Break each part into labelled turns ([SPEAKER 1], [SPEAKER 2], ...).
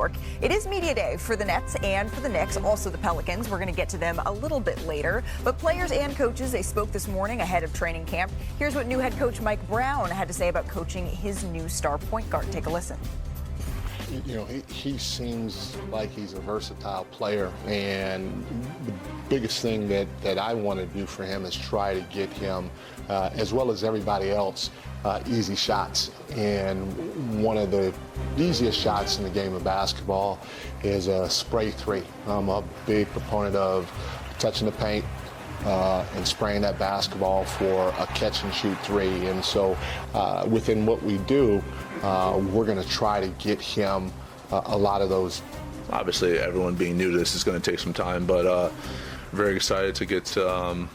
[SPEAKER 1] York. It is media day for the Nets and for the Knicks, also the Pelicans. We're going to get to them a little bit later. But players and coaches, they spoke this morning ahead of training camp. Here's what new head coach Mike Brown had to say about coaching his new star point guard. Take a listen.
[SPEAKER 2] You know, he seems like he's a versatile player, and the biggest thing that I want to do for him is try to get him, as well as everybody else, easy shots. And one of the easiest shots in the game of basketball is a spray three. I'm a big proponent of touching the paint and spraying that basketball for a catch and shoot three. And so within what we do, we're going to try to get him a lot of those.
[SPEAKER 3] Obviously, everyone being new to this is going to take some time, but very excited to get to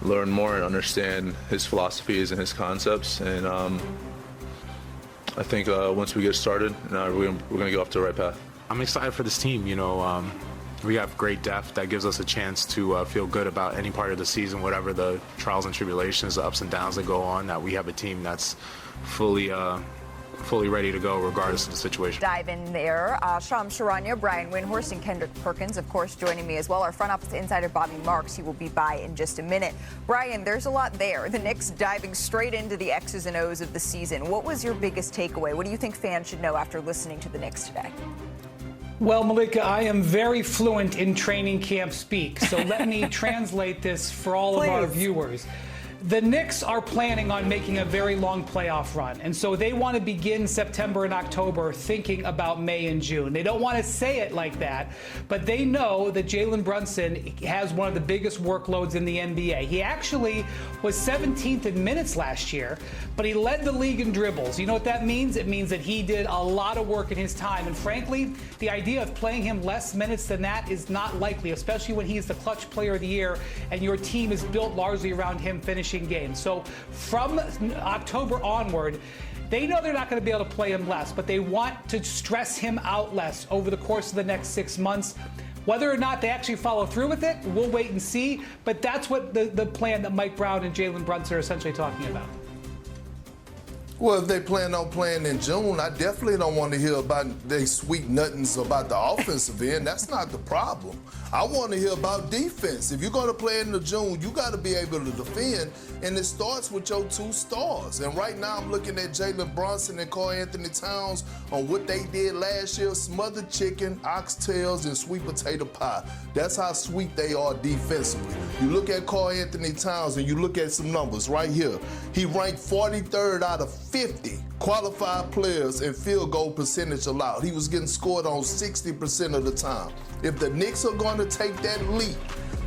[SPEAKER 3] learn more and understand his philosophies and his concepts. And I think once we get started, we're going to go off to the right path.
[SPEAKER 4] I'm excited for this team. You know, we have great depth that gives us a chance to feel good about any part of the season, whatever the trials and tribulations, the ups and downs that go on, that we have a team that's fully ready to go regardless of the situation.
[SPEAKER 1] Dive in there. Sham Charania, Brian Windhorst, and Kendrick Perkins, of course, joining me as well. Our front office insider, Bobby Marks, he will be by in just a minute. Brian, there's a lot there. The Knicks diving straight into the X's and O's of the season. What was your biggest takeaway? What do you think fans should know after listening to the Knicks today?
[SPEAKER 5] Well, Malika, I am very fluent in training camp speak, so let me translate this for all of our viewers. The Knicks are planning on making a very long playoff run, and so they want to begin September and October thinking about May and June. They don't want to say it like that, but they know that Jalen Brunson has one of the biggest workloads in the NBA. He actually was 17th in minutes last year, but he led the league in dribbles. You know what that means? It means that he did a lot of work in his time, and frankly, the idea of playing him less minutes than that is not likely, especially when he's the clutch player of the year and your team is built largely around him finishing games. So from October onward, they know they're not going to be able to play him less, but they want to stress him out less over the course of the next 6 months. Whether or not they actually follow through with it, we'll wait and see. But that's what the plan that Mike Brown and Jalen Brunson are essentially talking about.
[SPEAKER 6] Well, if they plan on playing in June, I definitely don't want to hear about they sweet nothings about the offensive end. That's not the problem. I want to hear about defense. If you're going to play in the June, you got to be able to defend, and it starts with your two stars. And right now I'm looking at Jalen Brunson and Karl-Anthony Towns on what they did last year: smothered chicken, oxtails, and sweet potato pie. That's how sweet they are defensively. You look at Karl-Anthony Towns and you look at some numbers right here. He ranked 43rd out of 50 qualified players in field goal percentage allowed. He was getting scored on 60% of the time. If the Knicks are going to take that leap,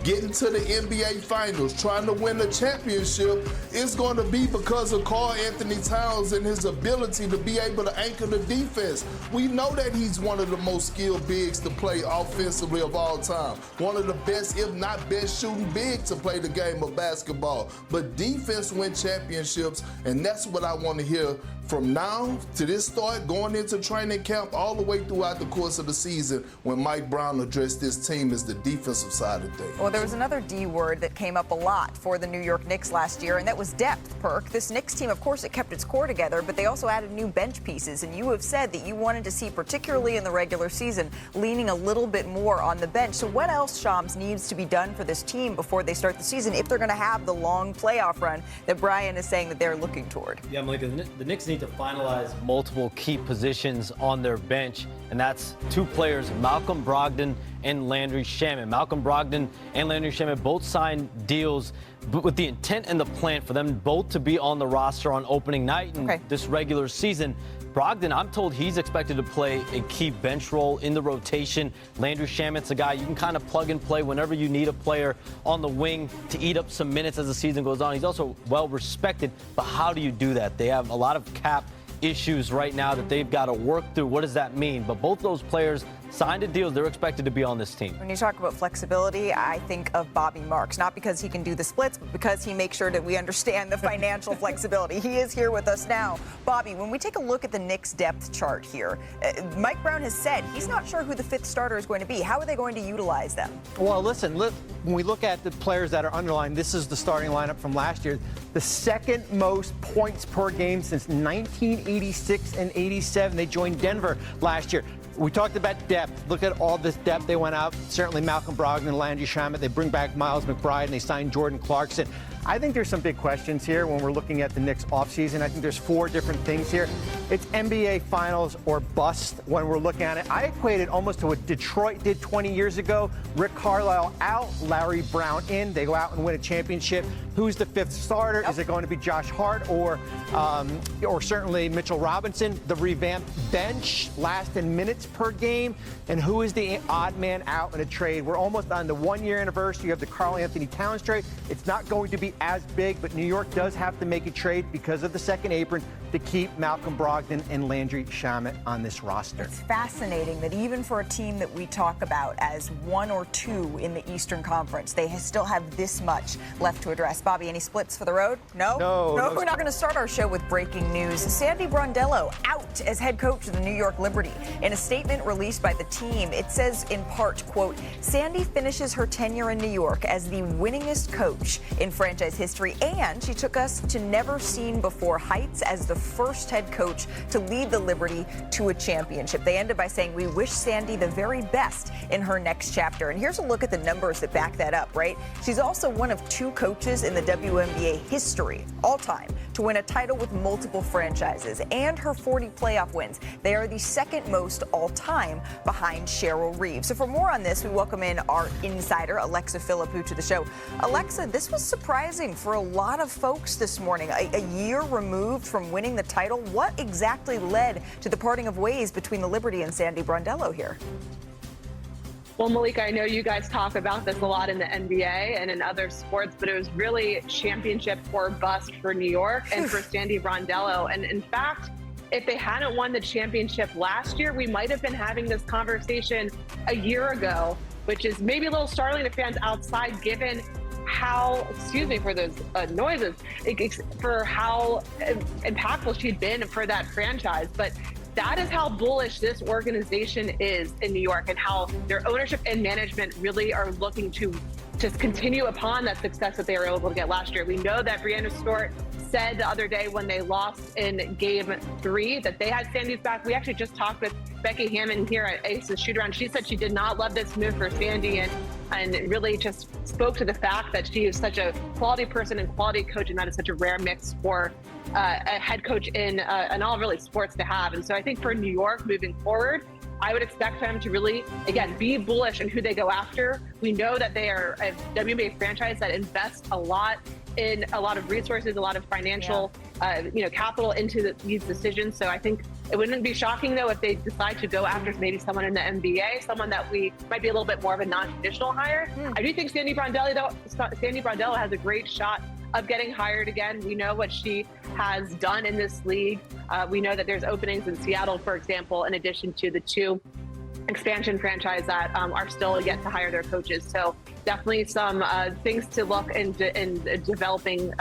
[SPEAKER 6] getting to the NBA Finals, trying to win a championship, it's going to be because of Karl-Anthony Towns and his ability to be able to anchor the defense. We know that he's one of the most skilled bigs to play offensively of all time. One of the best, if not best, shooting big to play the game of basketball. But defense wins championships, and that's what I want to hear from now to this start, going into training camp, all the way throughout the course of the season when Mike Brown addressed this team is the defensive side of things.
[SPEAKER 1] Well, there was another D word that came up a lot for the New York Knicks last year, and that was depth, Perk. This Knicks team, of course, it kept its core together, but they also added new bench pieces, and you have said that you wanted to see, particularly in the regular season, leaning a little bit more on the bench. So what else, Shams, needs to be done for this team before they start the season if they're going to have the long playoff run that Brian is saying that they're looking toward?
[SPEAKER 7] Yeah, Malika, the Knicks need to finalize multiple key positions on their bench, and that's two players, Malcolm Brogdon and Landry Shamet. Malcolm Brogdon and Landry Shamet both signed deals with the intent and the plan for them both to be on the roster on opening night and this regular season. Brogdon, I'm told he's expected to play a key bench role in the rotation. Landry Shamet's a guy you can kind of plug and play whenever you need a player on the wing to eat up some minutes as the season goes on. He's also well respected, but how do you do that? They have a lot of cap issues right now that they've got to work through. What does that mean? But both those players signed a deal. They're expected to be on this team.
[SPEAKER 1] When you talk about flexibility, I think of Bobby Marks, not because he can do the splits, but because he makes sure that we understand the financial flexibility. He is here with us now. Bobby, when we take a look at the Knicks depth chart here, Mike Brown has said he's not sure who the fifth starter is going to be. How are they going to utilize them?
[SPEAKER 8] Well, listen, when we look at the players that are underlined, this is the starting lineup from last year. The second most points per game since 1986 and 87. They joined Denver last year. We talked about depth. Look at all this depth. They went out. Certainly Malcolm Brogdon and Landry Shamet. They bring back Miles McBride, and they signed Jordan Clarkson. I think there's some big questions here when we're looking at the Knicks offseason. I think there's 4 different things here. It's NBA Finals or bust when we're looking at it. I equate it almost to what Detroit did 20 years ago. Rick Carlisle out, Larry Brown in. They go out and win a championship. Who's the 5th starter? Is it going to be Josh Hart or certainly Mitchell Robinson? The revamped bench, last in minutes per game, and who is the odd man out in a trade? We're almost on the 1-year anniversary of the Karl Anthony Towns trade. It's not going to be as big, but New York does have to make a trade because of the second apron to keep Malcolm Brogdon and Landry Shamet on this roster.
[SPEAKER 1] It's fascinating that even for a team that we talk about as 1 or 2 in the Eastern Conference, they still have this much left to address. Bobby, any splits for the road? No, we're not going to start our show with breaking news. Sandy Brondello out as head coach of the New York Liberty. In a statement released by the team, it says in part, quote, Sandy finishes her tenure in New York as the winningest coach in franchise history, and she took us to never-seen-before heights as the first head coach to lead the Liberty to a championship. They ended by saying, we wish Sandy the very best in her next chapter. And here's a look at the numbers that back that up, right? She's also one of 2 coaches in the WNBA history, all time, to win a title with multiple franchises, and her 40 playoff wins. They are the second most all-time behind Cheryl Reeves. So for more on this, we welcome in our insider, Alexa Philippou, to the show. Alexa, this was surprising for a lot of folks this morning. A year removed from winning the title, what exactly led to the parting of ways between the Liberty and Sandy Brondello here?
[SPEAKER 9] Well, Malika, I know you guys talk about this a lot in the NBA and in other sports, but it was really championship or bust for New York and for Sandy Brondello. And in fact, if they hadn't won the championship last year, we might have been having this conversation a year ago, which is maybe a little startling to fans outside, given how, excuse me for those noises, for how impactful she'd been for that franchise. But that is how bullish this organization is in New York, and how their ownership and management really are looking to just continue upon that success that they were able to get last year. We know that Brianna Stewart said the other day when they lost in Game 3 that they had Sandy's back. We actually just talked with Becky Hammond here at Ace's Shoot-Around. She said she did not love this move for Sandy, and really just spoke to the fact that she is such a quality person and quality coach, and that is such a rare mix for a head coach in all really sports to have. And so I think for New York moving forward, I would expect them to really, again, be bullish in who they go after. We know that they are a WNBA franchise that invests a lot in a lot of resources, a lot of financial, capital into these decisions. So I think it wouldn't be shocking, though, if they decide to go after maybe someone in the NBA, someone that we might be a little bit more of a non-traditional hire. I do think Sandy Brondello has a great shot of getting hired again. We know what she has done in this league. We know that there's openings in Seattle, for example, in addition to the 2 expansion franchise that are still yet to hire their coaches. So definitely some things to look in developing,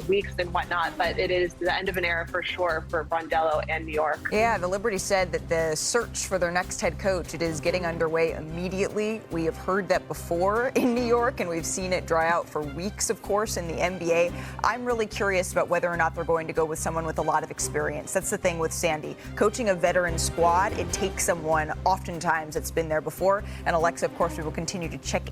[SPEAKER 9] weeks and whatnot. But it is the end of an era for sure for Brondello and New York.
[SPEAKER 1] Yeah, the Liberty said that the search for their next head coach, it is getting underway immediately. We have heard that before in New York, and we've seen it dry out for weeks, of course, in the NBA. I'm really curious about whether or not they're going to go with someone with a lot of experience. That's the thing with Sandy. Coaching a veteran squad, it takes someone oftentimes that's been there before. And Alexa, of course, we will continue to check